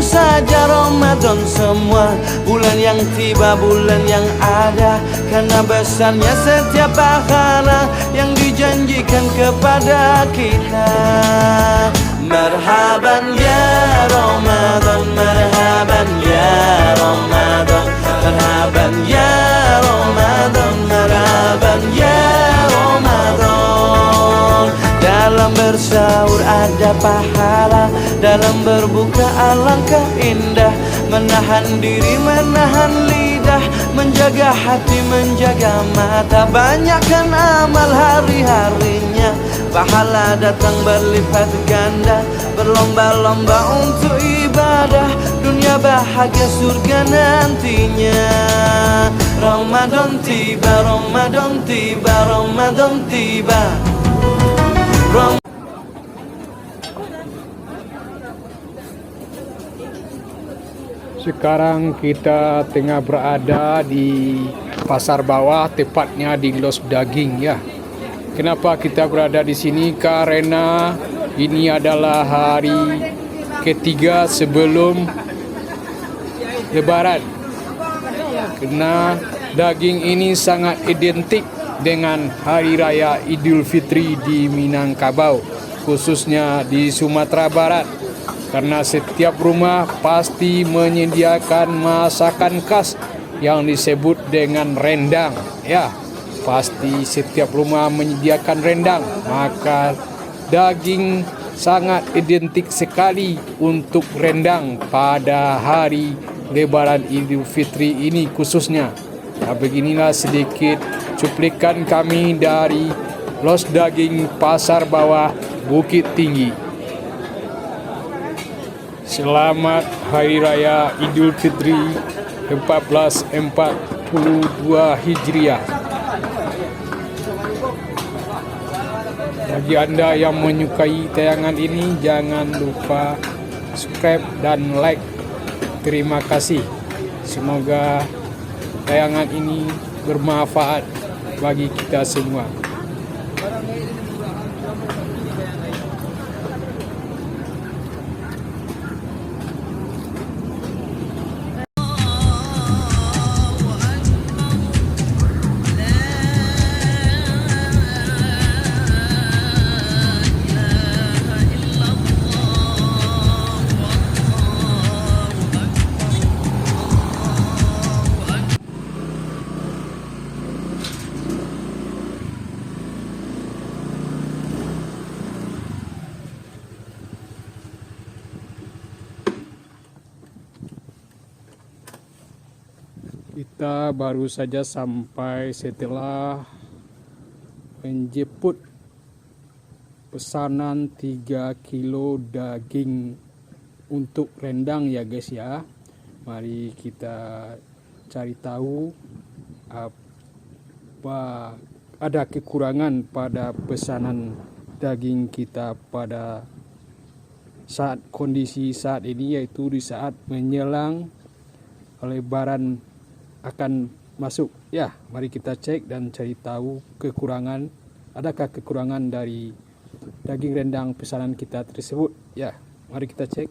saja Ramadan semua, bulan yang tiba, bulan yang ada, karena besarnya setiap pahala yang dijanjikan kepada kita. Marhaban ya Ramadan, marhaban ya Ramadan, marhaban ya Ramadan, marhaban ya Ramadan. Dalam bersahur ada pahala, dalam berbuka alangkah indah. Menahan diri, menahan lidah, menjaga hati, menjaga mata. Banyakkan amal hari-harinya, pahala datang berlipat ganda. Berlomba-lomba untuk ibadah, dunia bahagia surga nantinya. Ramadan tiba, Ramadan tiba, Ramadan tiba. Sekarang kita tengah berada di Pasar Bawah, tepatnya di Los Daging ya. Kenapa kita berada di sini? Karena ini adalah hari ketiga sebelum Lebaran. Karena daging ini sangat identik dengan Hari Raya Idul Fitri di Minangkabau, khususnya di Sumatera Barat. Karena setiap rumah pasti menyediakan masakan khas yang disebut dengan rendang. Ya, pasti setiap rumah menyediakan rendang. Maka daging sangat identik sekali untuk rendang pada hari Lebaran Idul Fitri ini khususnya. Nah, beginilah sedikit cuplikan kami dari Los Daging Pasar Bawah Bukit Tinggi. Selamat Hari Raya Idul Fitri 1442 Hijriah. Bagi Anda yang menyukai tayangan ini, jangan lupa subscribe dan like. Terima kasih. Semoga tayangan ini bermanfaat bagi kita semua. Kita baru saja sampai setelah menjemput pesanan 3 kilo daging untuk rendang ya guys ya. Mari kita cari tahu apa ada kekurangan pada pesanan daging kita pada saat kondisi saat ini, yaitu di saat menjelang Lebaran akan masuk ya. Mari kita cek dan cari tahu kekurangan, adakah kekurangan dari daging rendang pesanan kita tersebut ya. Mari kita cek.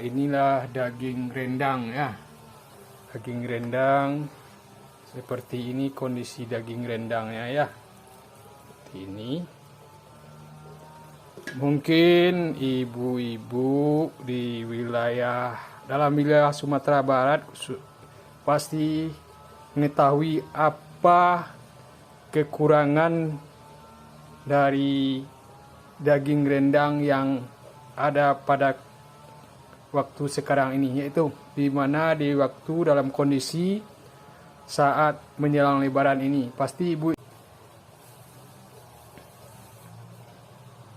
Inilah daging rendang ya. Daging rendang seperti ini kondisi daging rendangnya ya. Ini mungkin ibu-ibu di dalam wilayah Sumatera Barat pasti mengetahui apa kekurangan dari daging rendang yang ada pada waktu sekarang ini, yaitu di mana di waktu dalam kondisi saat menjelang Lebaran ini pasti ibu.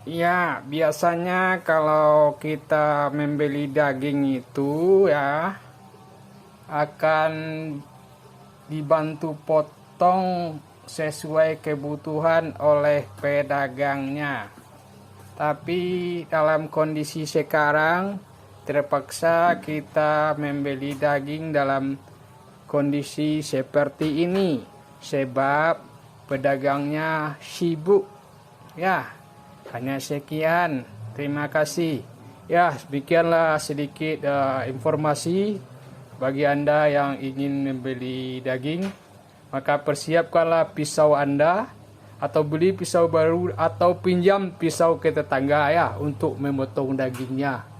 Ya, biasanya kalau kita membeli daging itu ya akan dibantu potong sesuai kebutuhan oleh pedagangnya. Tapi dalam kondisi sekarang terpaksa kita membeli daging dalam kondisi seperti ini sebab pedagangnya sibuk. Ya, hanya sekian. Terima kasih. Ya, demikianlah sedikit informasi bagi Anda yang ingin membeli daging. Maka persiapkanlah pisau Anda, atau beli pisau baru, atau pinjam pisau ke tetangga ya untuk memotong dagingnya.